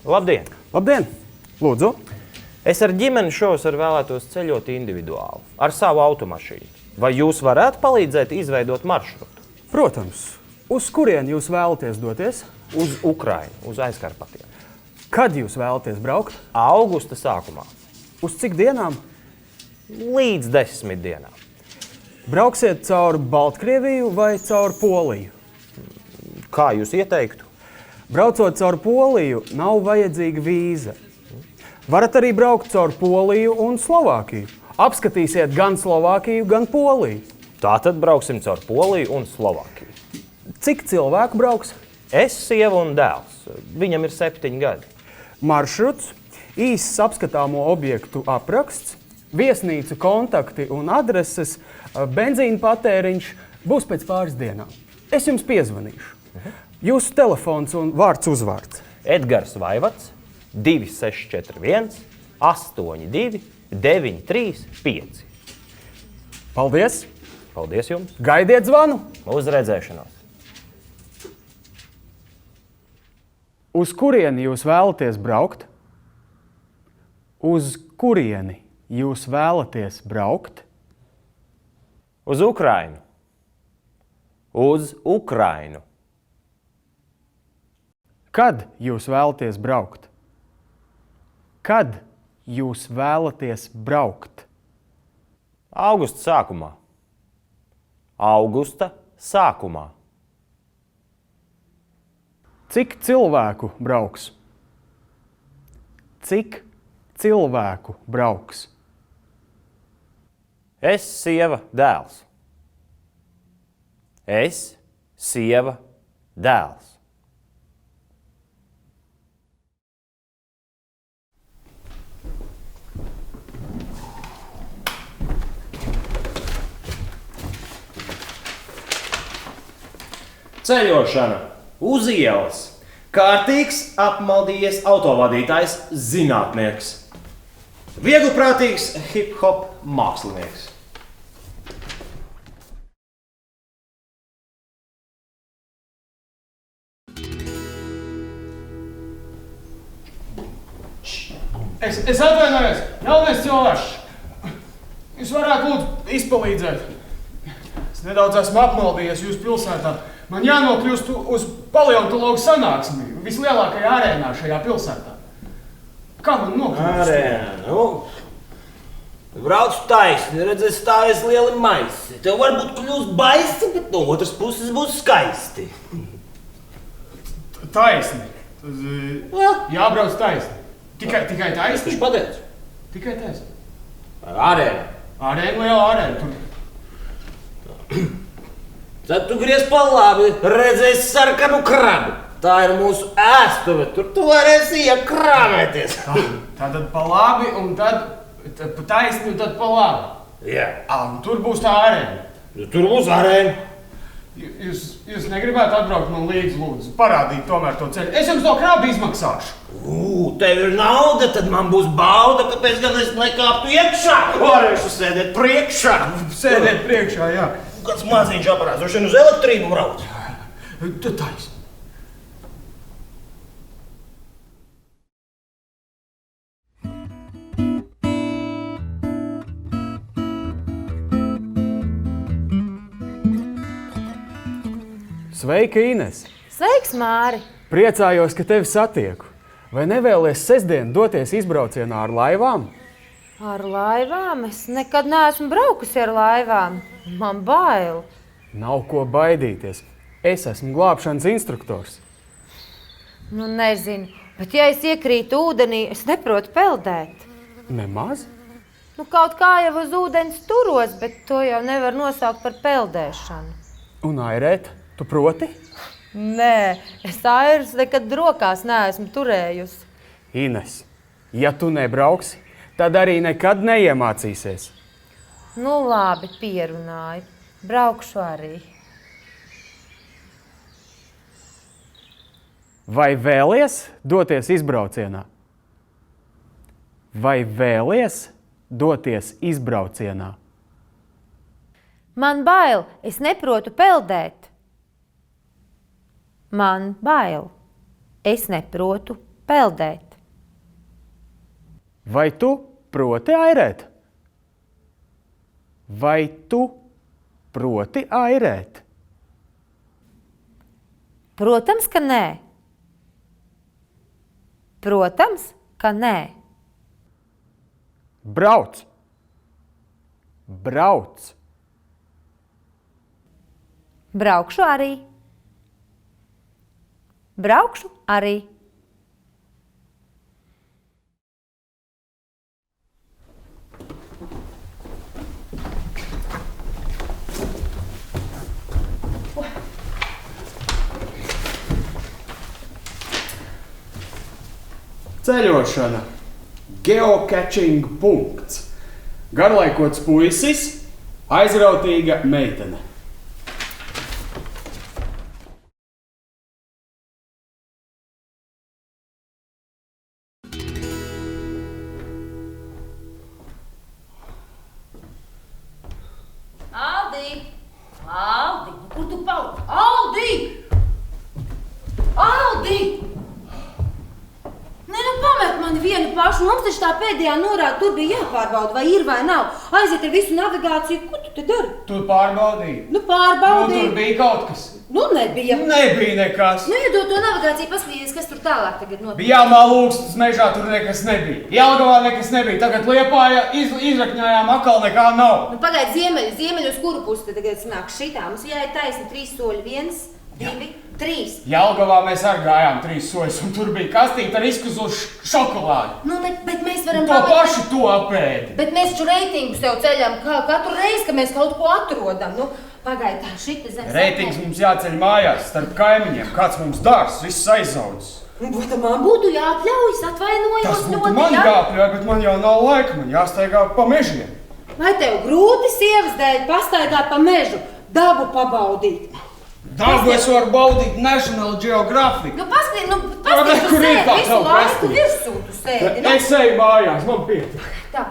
Labdien! Labdien! Lūdzu! Es ar ģimeni šovasar vēlētos ceļot individuāli, ar savu automašīnu. Vai jūs varētu palīdzēt izveidot maršrutu? Protams. Uz kurieni jūs vēlaties doties? Uz Ukrainu, uz Aizkarpatiem. Kad jūs vēlaties braukt? Augusta sākumā. Uz cik dienām? Līdz 10 dienām. Brauksiet caur Baltkrieviju vai caur Poliju? Kā jūs ieteiktu? Braucot caur Poliju, nav vajadzīga vīza. Varat arī braukt caur Poliju un Slovākiju. Apskatīsiet gan Slovākiju, gan Poliju. Tātad brauksim caur Poliju un Slovākiju. Cik cilvēku brauks? Es, sieva un dēls. Viņam ir 7 gadi. Maršruts, īsts apskatāmo objektu apraksts, viesnīcu kontakti un adreses, benzīna patēriņš būs pēc pāris dienām. Es jums piezvanīšu. Jūsu telefons un vārds uzvārds. Edgars Vaivats, 2641 82 935. Paldies! Paldies jums! Gaidiet zvanu! Uz redzēšanos! Uz kurieni jūs vēlaties braukt? Uz kurieni jūs vēlaties braukt? Uz Ukrainu! Uz Ukrainu! Kad jūs vēlaties braukt? Kad jūs vēlaties braukt? Augusta sākumā. Augusta sākumā. Cik cilvēku brauks? Cik cilvēku brauks? Es, sieva, dēls. Es, sieva, dēls. Ceļošana uz ielas. Kārtīgs, apmaldījies autovadītājs zinātnieks. Vieglprātīgs hip-hop mākslinieks. Es atvainojos, jaunais cilvēks. Jūs varētu lūdzu izpalīdzēt. Es nedaudz esmu apmaldījies jūsu pilsētā. Man jānokļūst uz paleontologu sanāksmi, vislielākajā arēnā šajā pilsētā. Kā man nokļūst? Arēna, brauc taisni, redzēs stāvies lieli maisi. Tev varbūt kļūst baisi, bet no otras puses būs skaisti. Taisni. Jābrauc taisni. Tikai taisni? Kurš pateic? Tikai taisni. Arēna. Arēna, liela arēna. Tad tu griez pa labi, redzēsi sarkanu krabu. Tā ir mūsu ēstuve, tur tu varēsi iekrāvēties. Tātad pa labi un tad pa taisni un tad pa labi. Jā. Un tur būs tā arēna. Tur būs arēna. Jūs negribētu atbraukt man līdzi, lūdzu, parādīt tomēr to ceļu. Es jums to krabu izmaksāšu. Tev ir nauda, tad man būs bauda, kāpēc gan es nekāptu iekšā. Varēšu sēdēt priekšā. Sēdēt priekšā, jā. Kāds maziņš aparāts, droši vien uz elektrību brauc. Tad taisni. Sveika, Ines! Sveiks, Māri! Priecājos, ka tevi satieku. Vai nevēlies sestdien doties izbraucienā ar laivām? Ar laivām? Es nekad neesmu braukusi ar laivām. Man bail. Nav ko baidīties. Es esmu glābšanas instruktors. Nu, nezinu. Bet ja es iekrītu ūdenī, es neprotu peldēt. Nemaz? Nu, kaut kā jau uz ūdens turos, bet to jau nevar nosaukt par peldēšanu. Un airēt, tu proti? Nē, es airus nekad rokās neesmu turējusi. Ines, ja tu nebrauksi, tad arī nekad neiemācīsies. Nu, labi, pierunāju. Braukšu arī. Vai vēlies doties izbraucienā? Vai vēlies doties izbraucienā? Man bail, es neprotu peldēt. Man bail, es neprotu peldēt. Vai tu proti airēt? Vai tu proti airēt? Protams, ka nē. Protams, ka nē. Brauc! Brauc! Braukšu arī. Braukšu arī. Ceļošana. Geocaching punkts. Garlaikots puisis, aizrautīga meitene. Aldi! Aldi! Kur tu paliki? Aldi! Aldi! Nē, nu pamet mani vienu pašu. Mums taču tā pēdējā norāda, tur bija jāpārbauda, vai ir vai nav. Aiziet ar visu navigāciju. Ko tu te dari? Tu pārbaudīji? Nu, pārbaudīji. Tur bija kaut kas. Nu, nebija. Nebija nekas. Nu, iedod to navigāciju, paskatīties, kas tur tālāk tagad notiek. Bija jāmalūkstas mežā, tur nekas nebija. Jelgavā nekas nebija. Tagad Liepājā izrakņājām, atkal nekā nav. Nu, pagaid, ziemeļi uz kuru pusi te tagad sanāk šitā? Mums jāiet taisni 3 soļi. 1, 2, 3. Jelgavā mēs arī gājām 3 soļus, un tur bija kastīte ar izkuzu šokolādi. Nu, bet mēs varam To pašu to apēdi. Bet mēs taču reitingus tev ceļam katru reizi, kad mēs kaut ko atrodam. Nu, pagaid, tā šita zem. Reitings mums jāceļ mājās starp kaimiņiem. Kāds mums dārs, viss aizaudzis. Vai tam man būtu jāatļaujas, atvainojos Tas būtu ļoti, man jā? jāpļauj, bet man jau nav laika, man jāstaigā pa mežiem. Vai tev grūti sievas dēļ pastaigāt pa mežu, dabu pabaudīt? Dabu es varu baudīt National Geographic. Nu, paskatīt, tu kur ir sēdi tā visu savu laiku kastīti? virsū, tu sēdi. Nu, Es eju mājās, man pietiek. tā.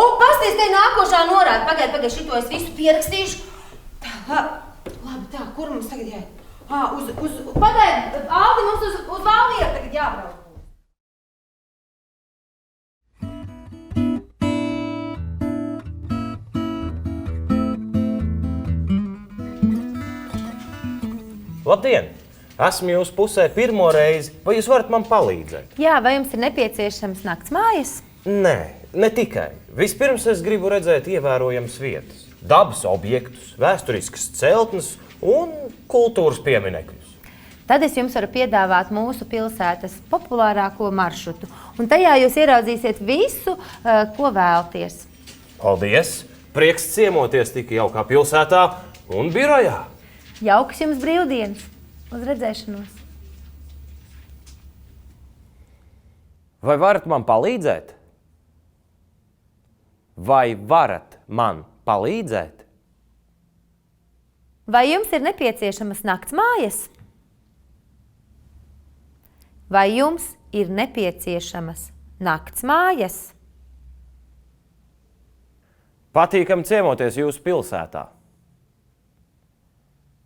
Un pasties te nākošā norāda. Pagaid, šito es visu pierakstīšu. Tā, labi, tā, kur mums tagad jāiet? Pagaid, Aldi, mums uz Valmieru tagad jābrauc. Labdien! Esmu jūsu pusē pirmo reizi. Vai jūs varat man palīdzēt? Jā, vai jums ir nepieciešams naktsmājas? Nē, ne tikai. Vispirms es gribu redzēt ievērojamas vietas, dabas objektus, vēsturiskas celtnes un kultūras pieminekļus. Tad es jums varu piedāvāt mūsu pilsētas populārāko maršrutu. Un tajā jūs ieraudzīsiet visu, ko vēlaties. Paldies! Prieks ciemoties tik jaukā pilsētā un birojā. Jaukas jums brīvdienas! Uz redzēšanos! Vai varat man palīdzēt? Vai varat man palīdzēt? Vai jums ir nepieciešamas naktsmājas? Vai jums ir nepieciešamas naktsmājas? Patīkami ciemoties jūsu pilsētā.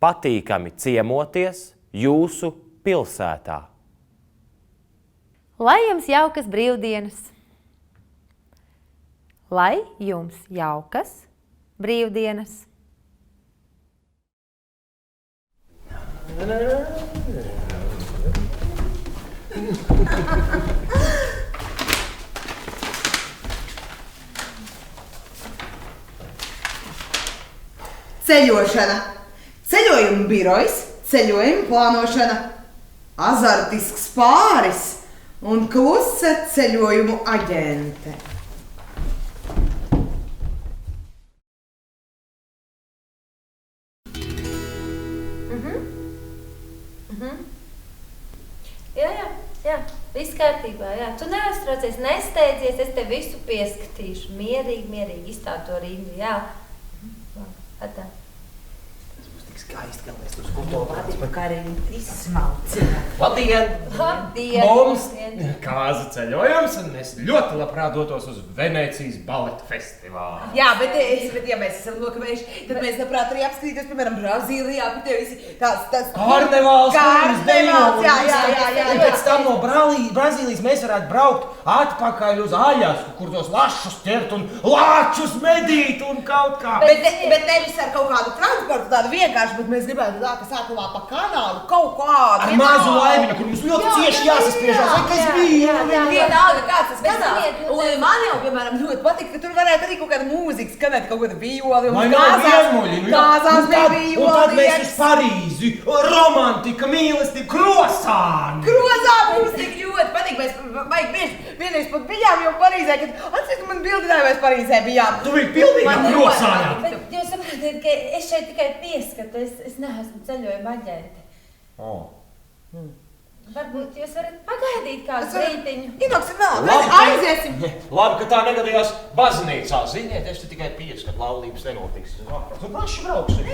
Patīkami ciemoties jūsu pilsētā. Lai jums jaukas brīvdienas! Lai jums jaukas brīvdienas! Ceļošana, ceļojuma birojs, ceļojuma plānošana, azartisks pāris un klusa ceļojumu aģente. Jā, viss kārtībā, jā. Tu neuztraucies, nesteidzies, es tev visu pieskatīšu. Mierīgi izstāv to rindu, jā. Tā. Tas būs tik Cik skaisti, ka mēs uz ko to Kā arī izsmalcina. Labdien! Labdien! Mums kāza ceļojums, un mēs ļoti labprāt dotos uz Venēcijas baleta festivālu. Jā, bet ja mēs esam nokavējuši, tad mēs labprāt arī apskatītos, piemēram, Brazīlijā, bet tev visi tāds... Karnevāls, Karnevāls, jā. Un pēc tam no Brazīlijas mēs varētu braukt atpakaļ uz Aļasku, kur tos lašus ķert un lāčus medīt un kaut kā. Bet nevis ar kaut kādu transportu, tādu vienkārši, bet mēs gribētu tā, ka sākumā pa kanālu kaut kādu. Ar mazu laiviņu, kur mums ļoti cieši jāsaspiežās, vai kas bija? Vienalga kāds tas kanāls. Un man jau, piemēram, ļoti patīk, ka tur varētu arī kaut kāda mūzika skanēt, kaut kāda violi. Vai nav vienmuļi? Kāzās bija violi. Un tad mēs uz Parīzi, romantika, mīlestība, krosāni. Krosāni mums tik ļoti patīk, mēs vajag bieži vienreiz pat bijām jau Parīzē, kad atceries, ka man bildināja, mēs Parīzē bijām. Tu biji pilnīgā krosānā. Bet jūs saprotat, ka es šeit tikai pieskatu, es neesmu ceļojuma aģente. Varbūt jūs varat pagaidīt kādu brītiņu. Ienāksim vēl, Labi. aiziesim. Labi, ka tā negadījās baznīcā. Ziniet, es te tikai pieskatu, laulības nenotiks. Un paši brauksim.